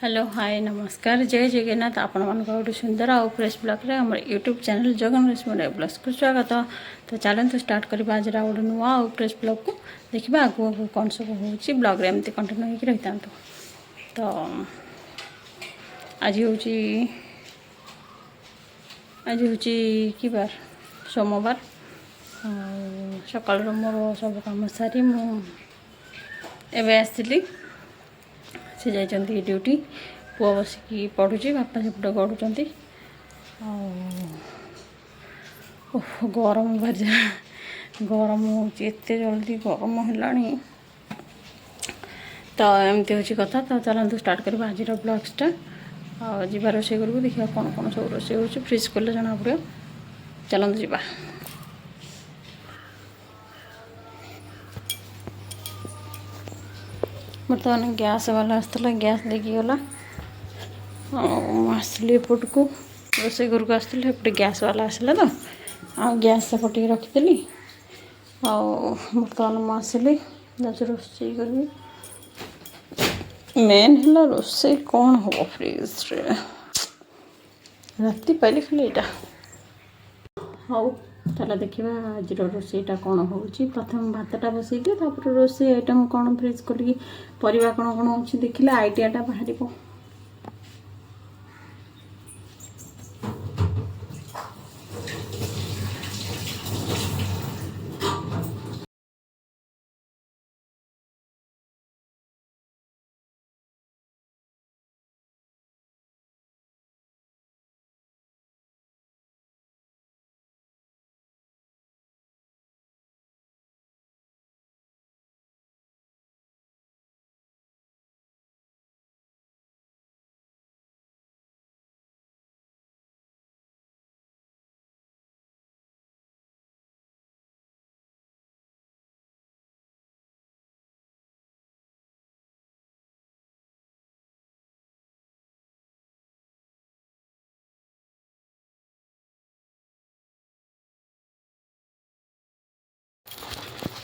Hello hi नमस्कार जय जगन्नाथ आपण मान गोटे सुंदर आउ फ्रेश ब्लॉग रे हमर यूट्यूब चैनल जगन्नाथ मोर ब्लॉग्स को स्वागत। तो चलते स्टार्ट करवा आज गोटे नुआ आउ फ्रेश ब्लॉग को देखा आगु आगु कौन सब हो ब्लॉग रे एमती कंटिन्यू होकर रही था। तो आज हूँ कि बार सोमवार सकाल मोर सब कम सारी मुझे आसती से जाइए ड्यूटी पुआ बसिकी पढ़ुची बापा सेपटे गढ़ुंट गरम भारी गरम होते जल्दी गरम है। तो एमती हूँ कथा। तो चलते स्टार्ट करवा आज ब्लॉग्सटा आ रोषे करूँ देखा कौन कौन सब रोषे हो फ्रिज खोले जना पड़ो। चलते जावा बर्तमान गैस वाला आसला गैस लेके गला आसली एपट को रोषे घर को आसती एपटे गैस वाला आसला तो आ गैस सेपटे रखीदी बर्तमान मुझे रोषे करी मेन है रोषे कौन हम फ्रिज रे राति पाइले खाली यहाँ चला देखा आज रोषेटा कौन हो। प्रथम भातटा बसई दिए तापर रोषे आइटम कौन फ्रिज करी परिवा कौन कौन अच्छी देखिले आइडियाटा बाहर।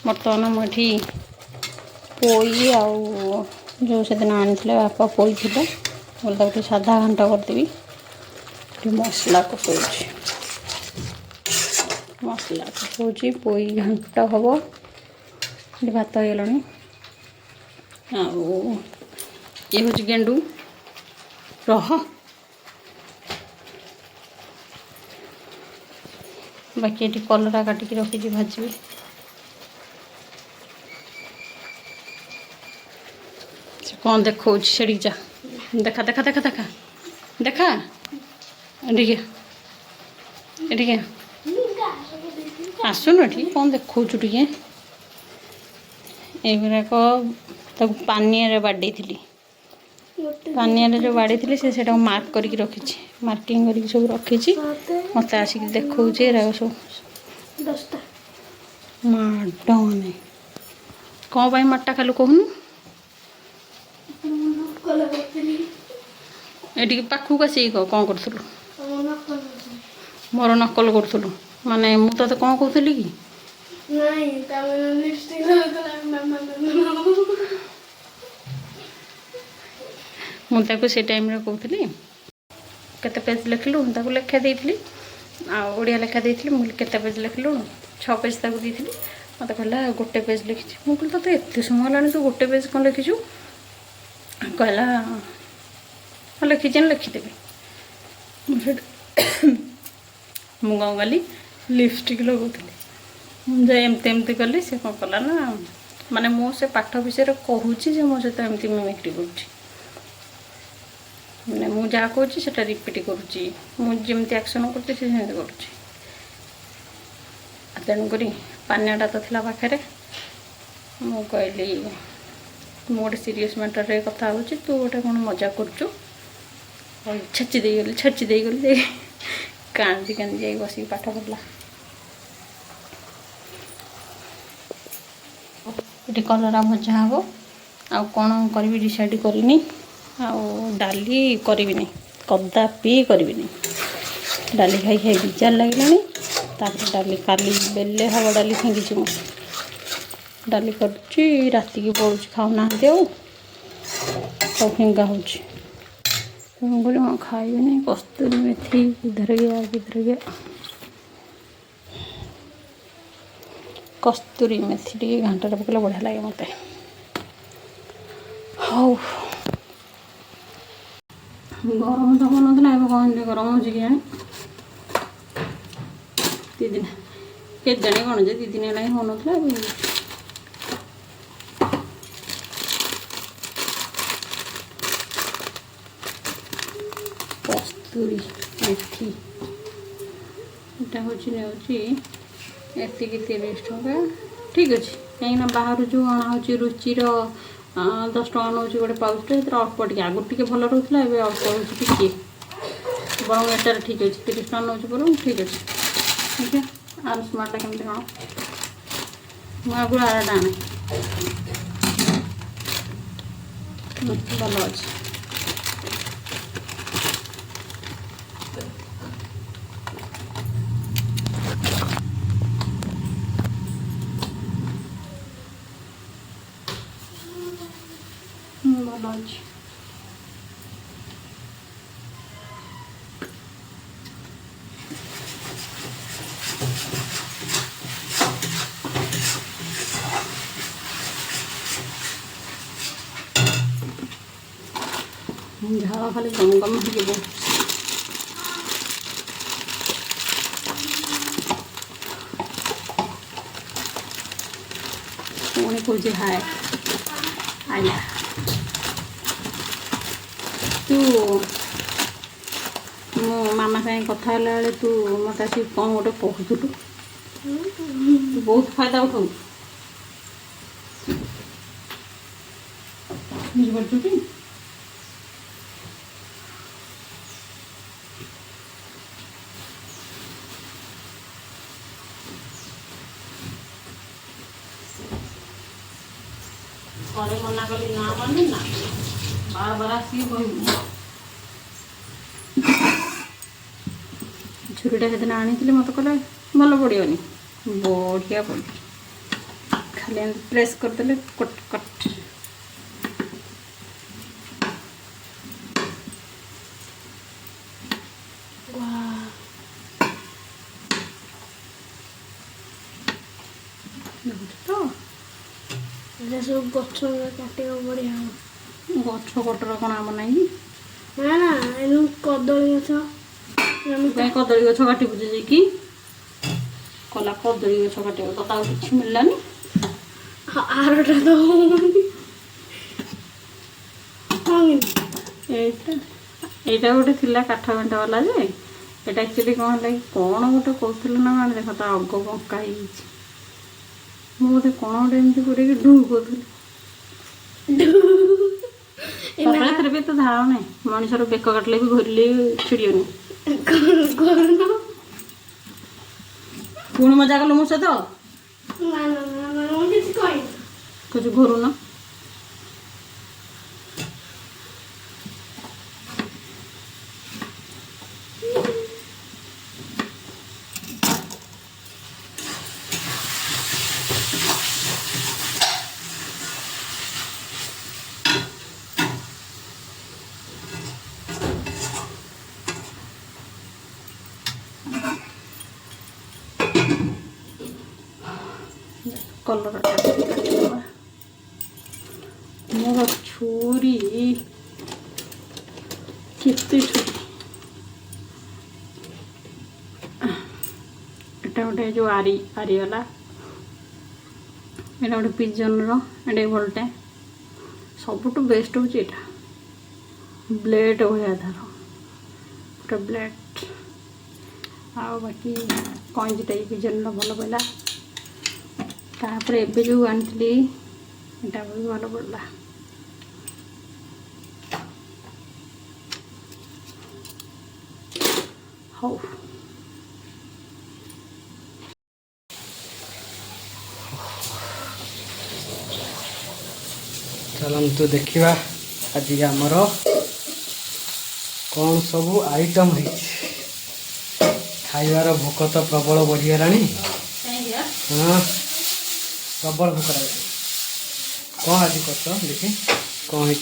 बर्तमान मुझे पोई आउ जो से दिन आनी बापा पोई थी बोलता साधा घंटा करदेवी मसला कषाऊँ पोई घंटा हम भात हो गलानी ये हूँ गेंडू रह बाकी ये कलरा काटिकी रखी भाजी कौन देखो छेड़ी जा देखा देखा देखा देखा देखा टे आसुन टी कौन देखो टे युराक पानी बाड़े थी पानी जो बाड़े थी से मार्क करके रखी मार्किंग करके सब रखी मत आसिक देखो सब माडने कौन पाई माटा खालु कहूनु ये पाखक आसिक कौन करूँ मोर नकल करूँ माने मुझे कौन कहती कि मुझे से टाइम कहती केते पेज लिखलु लेखा देती आड़िया लेखा देती मुझे केते पेज लिखलु 6 पेज तक दी मत कहला गोटे पेज लिखी मुझे तो एत समय है तू गोटे पेज कौन लिखीचु कहला लिखी लिखिदेवी मुझे कली लिपस्टिक लगुली एमती एमती कली से कौन कला ना माने मो से पाठ विषय कहूँ मो सहित एमती मिमिक्री करें मुझे जहाँ कहूँ रिपीट करुँची एक्शन करती करुँची तेणुक पानियाटा तो थी पाखे मु कहली मु गोटे सीरीयस मैटर कथा हो तू गोटे कौन मजा करुचु छेची देगली कांदी कांदी जाई बस पाठ पढ़ला ये कलरा भजा हम आ कौन करी डिसाइड करनी डाली करी कदापि करी डाली खाई खाई विजार लगे डाली काली बेले हम डाली फेंगी मुझे डाली कर राति की पड़ू खाऊना सब फिंगा हो बोले मैं खाइए नहीं। कस्तूरी मेथी किधर गया किधर गया। कस्तूरी मेथी टी घंटा पकड़े बढ़िया लगे मत। हाँ गरम तो होना कौन गरम हो दी दिन के जाने कौन जे 2 दिन है हो कस्तूरी मेथी यहाँ हूँ एति 30 टଙ୍କା ठीक अच्छे कहीं बाहर जो अना हो रुचिर 10 टଙ୍କା नौ गोटे पाउचटे अल्प टे आगुरी टे भल रोला ए अल्प रोचे बरम एटार ठीक अच्छे 30 टଙ୍କା नौ बरम ठीक अच्छे ठीक है। आर स्मार्टा केमती कौन मुझे आरटा आने भल अच्छे भल अच्छे झाड़ा खाली गम गम हो पुणी कौच हाय आया तू मो मामा सागे कथा बेले तू मत आस कौन गोटे कहूलु तू बहुत फायदा उठाऊ बुझीपु कि घरे मना कली ना मानी ना बार बार आसिक कह छुरीटा से आनी मत कह भल पड़ोनी बढ़िया पड़ खाली प्रेस करदे कट कट तो सब गछ काटे बढ़िया गछ कटर कौन आम ना ना ना कदली गछ कहीं कदली गछ काटी बुझे कि कला कदली गछ काट तो किसी मिललानी आरटा तो এইটা गोटे थिला काठ घंटा वाला जे एटा एक्चुअली कौन है कौन गोटे कहूल ना मैंने देख ता अग बंका मुझे कौन गोटे एमती कर डू कहते भी तो धार ना मनीषर बेक काटले भी घोरले छिड़ियोनी पुणी मजा कलु मो सहित कुछ घोरुन कलर मोर छुरी केते छुरी एटा गोटे जो आरी आरी वाला एटा गोटे पिजन रे भलटे सबुठ बेस्ट हूँ यहाँ ब्लेड भाया धार गोटे ब्लेड आ बाकी कंचटा पिजन भल पड़ा तापर एबे जो आनी एटा भी भल पड़ा हौ चलतु देखा आज आमर कौन सब आइटम है खाइबार भोक तो प्रबल बढ़ीगला हाँ प्रबल भोक कौन आज कर देखी कौन है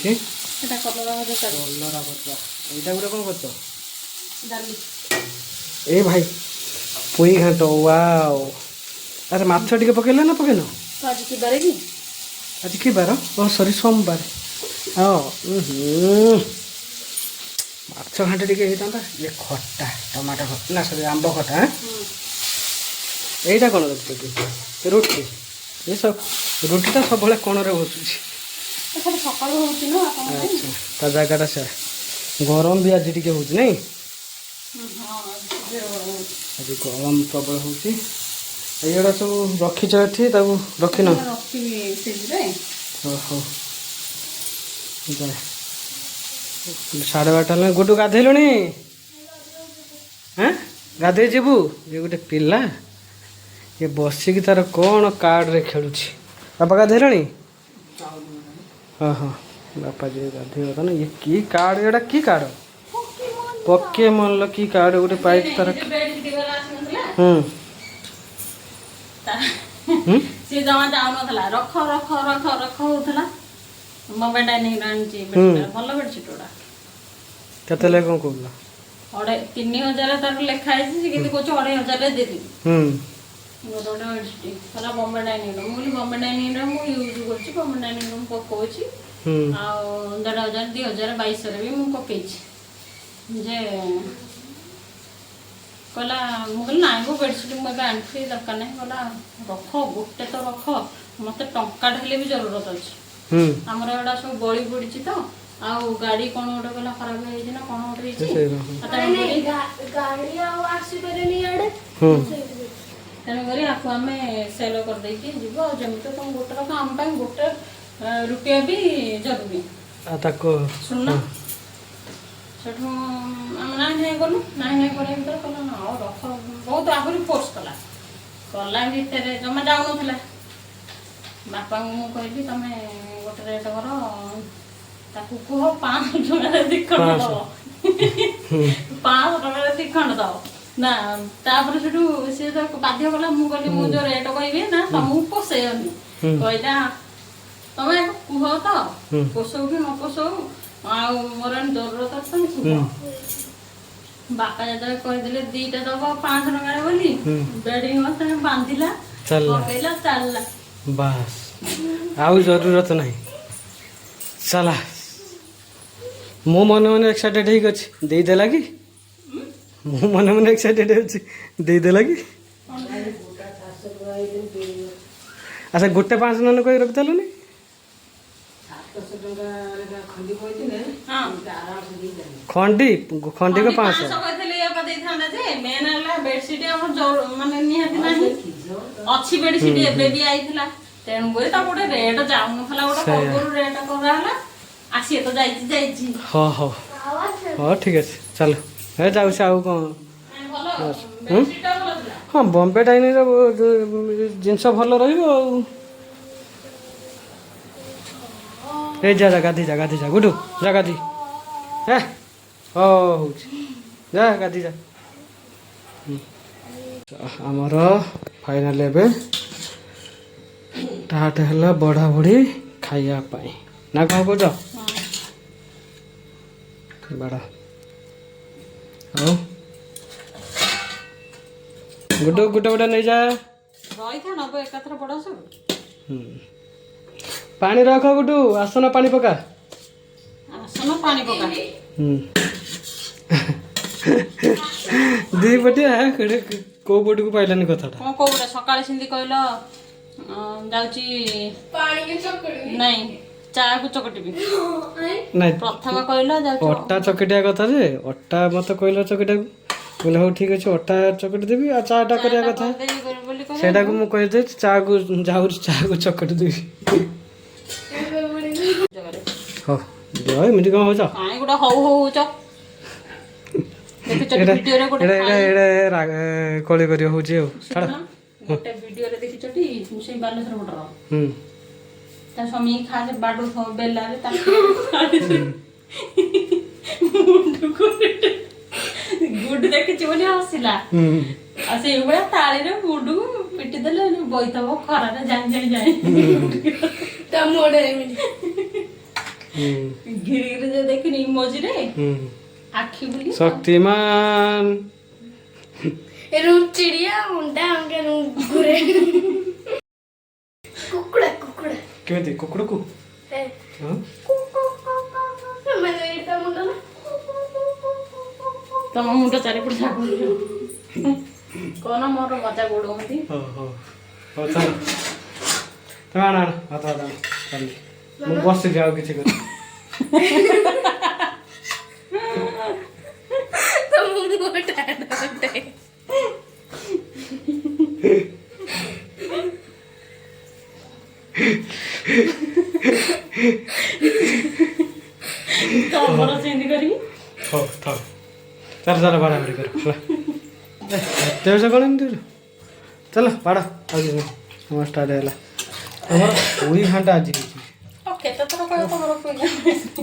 कलरा भजा ଏଇଟା ଗୋଟେ କ'ଣ କରୁଛ? ଡାଲି ଏ ଭାଇ ପୋଇ ଘାଣ୍ଟ ୱାଓ। ଆରେ ମାଛ ଟିକେ ପକେଇଲେ ନା ପକେଇନ? ତ ଆଜି କି ବାରେ କି? ଆଜି କି ବାର? ଓ ସରି ସୋମବାର। ହଁ ମାଛ ଘାଣ୍ଟ ଟିକେ ହେଇଥାନ୍ତା। ଇଏ ଖଟା ଟମାଟୋ ଖଟା ନା ସରି ଆମ୍ବ ଖଟା। ଏଇଟା କ'ଣ ରଖୁଛନ୍ତି? ରୁଟି। ଏସବୁ ରୁଟିଟା ସବୁବେଳେ କଣରେ ବସୁଛି। ଖାଲି ସକାଳୁ ହେଉଛି ନା ଆପଣ ଆଚ୍ଛା ତା ଜାଗାଟା ସେ ଗରମ ବି ଆଜି ଟିକେ ହେଉଛି ନାଇଁ? ଆଜି ଗରମ ପ୍ରବଳ ହେଉଛି। ଏଇଗୁଡ଼ା ସବୁ ରଖିଛ ଏଠି ତାକୁ ରଖିନ? ରଖିବି ଫ୍ରିଜରେ। ଓହୋ ସାଢ଼େ 12ଟା ହେଲାଣି। ଗୁଡୁ ଗାଧେଇଲୁଣି? ହାଁ ଗାଧେଇ ଯିବୁ? ଇଏ ଗୋଟେ ପିଲା ଇଏ ବସିକି ତାର କ'ଣ କାର୍ଡ଼ରେ ଖେଳୁଛି। ବାପା ଗାଧେଇଲଣି? ହଁ ହଁ ବାପା ଯିଏ ଗାଧେଇବା କଥା ନା। ଇଏ କି କାର୍ଡ଼? ଏଇଟା କି କାର୍ଡ଼? ପକେମନ୍ର କି କାର୍ଡ଼ ଗୋଟେ ପାଇଛି ତାର। ସିଏ ଜମା ଯାଉନଥିଲା। ରଖ ରଖ ରଖ ରଖ ହଉଥିଲା। ମୋବାଇଲ ଡାଇନିଂ ଆଣିଛି ଭଲ ବେଡସିଟ୍ ଗୁଡ଼ା। କେତେ ଲେଖା କ'ଣ କହୁଥିଲା? 3000 ତାର ଲେଖା ହେଇଛି। ସେ କିନ୍ତୁ କହୁଛି 2500 ଦେଇଦେବି। ଗୋଟେ ଗୋଟେ ବେଡସିଟ୍ କହିଲା ବମ୍ବେ ଡାଇନିଂ ରୁମ୍। ମୁଁ କହିଲି ବମ୍ବେ ଡାଇନିଂ ରୁମ୍ ମୁଁ ୟୁଜ୍ କରୁଛି। ବମ୍ବେ ଡାଇନିଂ ରୁମ୍ ପକଉଛି ଆଉ 1500 2000 2200 ବି ମୁଁ ପକେଇଛି ଯେ କହିଲା। ମୁଁ କହିଲି ନାଇଁ ମୋ ବେଡସିଟ୍ ମୁଁ ଏବେ ଆଣିଥିଲି ଦରକାର ନାହିଁ। କହିଲା ରଖ ଗୋଟେ ତ ରଖ ମୋତେ ଟଙ୍କାଟେ ହେଲେ ବି ଜରୁରତ ଅଛି। ଆମର ଏଗୁଡ଼ା ସବୁ ବଳି ପଡ଼ିଛି ତ ଆଉ ଗାଡ଼ି କ'ଣ ଗୋଟେ କହିଲା ଖରାପ ହେଇଯାଇଛି ନା କ'ଣ ଗୋଟେ ହେଇଛି। ତେଣୁକରି ଆକୁ ଆମେ ସେଲ୍ କରିଦେଇକି ଯିବୁ। ଆଉ ଯେମିତି ତମ ଗୋଟେ ରଖ ଆମ ପାଇଁ ଗୋଟେ ରୁପିଆ ବି ଜରୁରୀ। ତାକୁ ଶୁଣୁନ ସେଠୁ ଆମେ ନାହିଁ କଲୁ। ନାହିଁ କରିବା ଭିତରେ କହିଲା ନା ଆଉ ରଖ। ବହୁତ ଆହୁରି ଫୋର୍ସ କଲା ଭିତରେ ଜମା ଯାଉନଥିଲା। ବାପାଙ୍କୁ ମୁଁ କହିଲି ତମେ ଗୋଟେ ରେଟ୍ କର ତାକୁ କୁହ 500 ଟଙ୍କାରେ 2 ଖଣ୍ଡ ଦବ। 500 ଟଙ୍କାରେ 2 ଖଣ୍ଡ ଦବ ନା। ତାପରେ ସେଠୁ ସିଏ ତ ବାଧ୍ୟ କଲା। ମୁଁ କହିଲି ମୁଁ ଯୋଉ ରେଟ୍ କହିବି ନା ତମକୁ ପୋଷେଇବନି। କହିଲା ତମେ କୁହ ତ ପୋଷଉ କି ନ ପୋଷଉ ଆଉ ମୋର ଜରୁରତ ଅଛି ତମେ କୁହ। ବାପା ଯେତେବେଳେ କହିଦେଲେ 2ଟା ଦବ 500 ଟଙ୍କାରେ ବୋଲି ବେଡିଂ ବସ୍ତାରେ ବାନ୍ଧିଲା ପକେଇଲା ଚାଲିଲା। ବାସ୍ ଆଉ ଜରୁରତ ନାହିଁ। ଚାଲା ମୁଁ ମନେ ମନେ ଏକ୍ସାଇଟେଡ୍ ହେଇକି ଅଛି। ଦେଇଦେଲା କି? ମୁଁ ମନେ ମନେ ଏକ୍ସାଇଟେଡ୍ ଅଛି। ଦେଇଦେଲା କି? ଆଚ୍ଛା ଗୋଟେ 500 ନହେଲେ କହି ରଖିଦେଲୁନି? ଖଣ୍ଡି ଖଣ୍ଡିକୁ 500 କହିଥିଲେ ଦେଇଥାନ୍ତା ଯେ ମେନ୍ ହେଲା ବେଡସିଟ୍ ଆମର ମାନେ ନିହାତି ନାହିଁ। ଅଛି ବେଡସିଟ୍ ଏବେ ବି ଆଇଥିଲା। ତେଣୁକରି ତାକୁ ଗୋଟେ ରେଟ୍ ଯାଉନଥିଲା। ଗୋଟେ ପୂର୍ବରୁ ରେଟ୍ କରାହେଲା। ଆସିଏ ତ ଯାଇଛି। ହଁ ହଉ ହଉ ଠିକ୍ ଅଛି ଚାଲ ଏ ଯାଉଛି। ଆଉ କ'ଣ? ହଁ ବମ୍ବେ ଡାଇନିଂର ଜିନିଷ ଭଲ ରହିବ ଆଉ। ଏ ଯା ଗାଧି ଯା ଗୁଡୁ ଯା ଗାଧି। ହେ ହଉଛି ଯା ଗାଧି ଯା। ଆମର ଫାଇନାଲ ଏବେ ଷ୍ଟାର୍ଟ ହେଲା ବଢ଼ା ବଢ଼ି ଖାଇବା ପାଇଁ ନା କ'ଣ କହୁଛ? ବଡ଼ ଆଉ ଗୁଡୁ ଗୋଟେ ନେଇଯା। ନବ ଏକାଥରେ ବଡ଼ ସବୁ। ପାଣି ରଖ ଗୁଡୁ। ଆସନ ପାଣି ପକା। ଆସନ ପାଣି ପକା। ଦି ପଟିଆ କୋଉ ପଟକୁ ପାଇଲାନି କଥାଟା। କ'ଣ କୋଉଟା ସକାଳେ ସେମିତି କହିଲ ଯାଉଛି ନାଇଁ ଚାକୁ ଚକଟିବି। ନାଇଁ ପ୍ରଥମେ କହିଲ ଅଟା ଚକଟିବା କଥା ଯେ ଅଟା ମତେ କହିଲ ଚକଟିବାକୁ। କହିଲେ ହଉ ଠିକ୍ ଅଛି ଅଟା ଚକଟି ଦେବି ଆଉ ଚାଟା କରିବା କଥା ସେଇଟାକୁ ମୁଁ କହିଦେଇଛି। ଚାକୁ ଚକଟି ଦେବି। ହଉ ଏମିତି କ'ଣ ହଉଛ? ଗୋଟେ ହଉ ହଉଛ କଳି କରିବା ହଉଛି ଆଉ ଛାଡ଼। ଗୋଟେ ଭିଡିଓରେ ଦେଖିଛଟି ସେଇ ବାଲେଶ୍ୱର ପଟର ତା ସ୍ୱାମୀ ଖାସ ବାଡୁଥିବ ବେଲାରେ ଗୁଡୁ ଦେଖିଛି ବୋଲି ହସିଲା। ଆଉ ସେଇଭଳିଆ ତାଳିରେ ଗୁଡୁ ପିଟି ଦେଲେ ବଇଥବ ଖରାରେ ଯାଇ ଘିରି ଘିରି ଦେଖିନି ମଝିରେ आखी बुली शक्तिमान चिड़िया मुंडा अंगे घुरे कुकुड़ा कुकुड़ा केमिति कुकुड़ को ए हाँ मैंने एटा मुंडा ना तम मुंड चारिपट झागु कौन मोर मजा गोड़ती हो हो हो चल तमे आना हाथ हाथ चल मु बस जाओ किछि कर तो मुंड मोटा डटे तमर सेंदी करी हो था चल चल बड़ा बड़ी कर चल तेरे से कौन तेरे चल बड़ा आज नहीं स्टार्ट हैला हमर पूरी घंटा आज ओके तो कह तमर कोई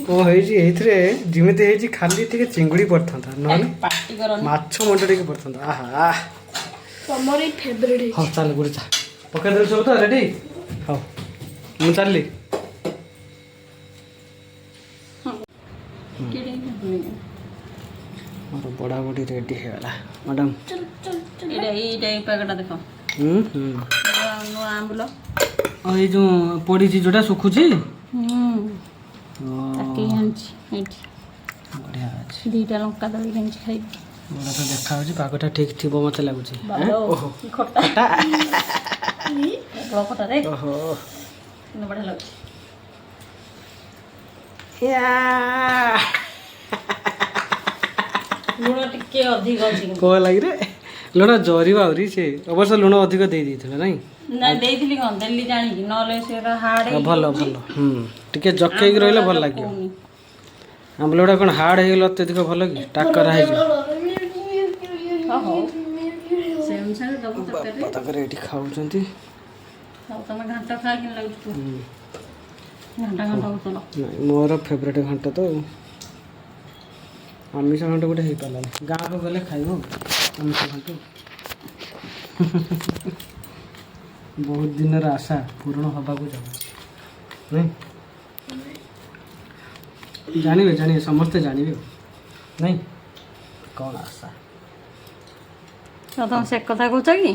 ओ हेजी एथरे जिमिते हेजी खाली टिके चिंगुड़ी पड़थंता नले पार्टी करन माछ मंड टिके पड़थंता आहा तमरी फेवरेट हो चल गुड़ी चा पका दे सब तो रेडी हो मु चलली मोर बड़ा बड़ी रेडी हैला मैडम चल चल चल एटा पैकेटा देखो नुआ आंबुल और ये जो पड़ी जोटा सुखुची ताकि आनछि एठी बढ़िया अछि दीटा लंका दଳି केंచి खाइ बड़ा तो देखा होची पागटा ठीक थिबो मते लागुची ओहो खट्टा खट्टा रे ओहो न बढा लागुଛି या लुण टिके अधिक अछि को लागी रे लुण जरीबा औरी से अवश्य लुण अधिक दे दिथिला नाही ना देइथिली कोन देली जानि कि नले सेरा हार्ड भल भल टिके जक्के रहले भल लागियो आंबलडा कोन हार्ड हे गेल अत्यधिक भल कि टाकर हे हो से अनुसार दबो तकरे पता करे एठी खाउचंती ଆଉ ତମେ ଘାଣ୍ଟ ଖାଇ କିନ୍ ଲାଗୁଛି ଘାଣ୍ଟା ଘାଣ୍ଟ ହଉଥିଲ ନାଇଁ ମୋର ଫେଭରେଟ୍ ଘାଣ୍ଟ ତ ଆମିଷ ଘାଣ୍ଟ ଗୋଟେ ହେଇପାରିଲାନି ଗାଁକୁ ଗଲେ ଖାଇବ ଆମିଷ ଘାଣ୍ଟ ବହୁତ ଦିନର ଆଶା ପୂରଣ ହେବାକୁ ଯାଉଛି ନାଇଁ ଜାଣିବେ ଜାଣିବେ ସମସ୍ତେ ଜାଣିବେ ନାଇଁ କ'ଣ ଆଶା ତ ତମେ ସେ କଥା କହୁଛ କି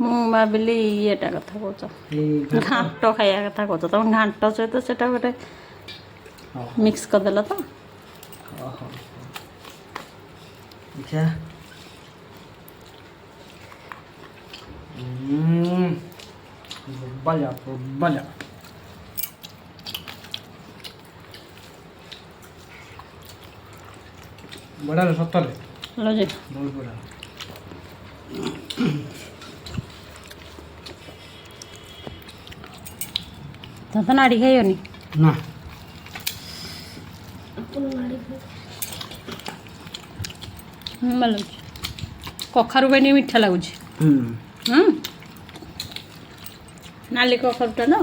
ମୁଁ ଭାବିଲି ଇଏଟା କଥା କହୁଛ ଏଇ ଘାଣ୍ଟ ଖାଇବା କଥା କହୁଛ ତମ ଘାଣ୍ଟ ସହିତ ସେଟା ଗୋଟେ ମିକ୍ସ କରିଦେଲ ତ ଓହୋ ଦେଖିଆ ବଲ୍ୟା ବଲ୍ୟା ବଢ଼ିଆ ସତରେ ହ୍ୟାଲୋ ଯେ ବହୁତ ବଢ଼ିଆ ତ ନାଡ଼ି ଖାଇବନି ନା ଭଲ ଲାଗୁଛି କଖାରୁ ପାଇଁ ମିଠା ଲାଗୁଛି ନାଲି କଖାରୁଟା ନା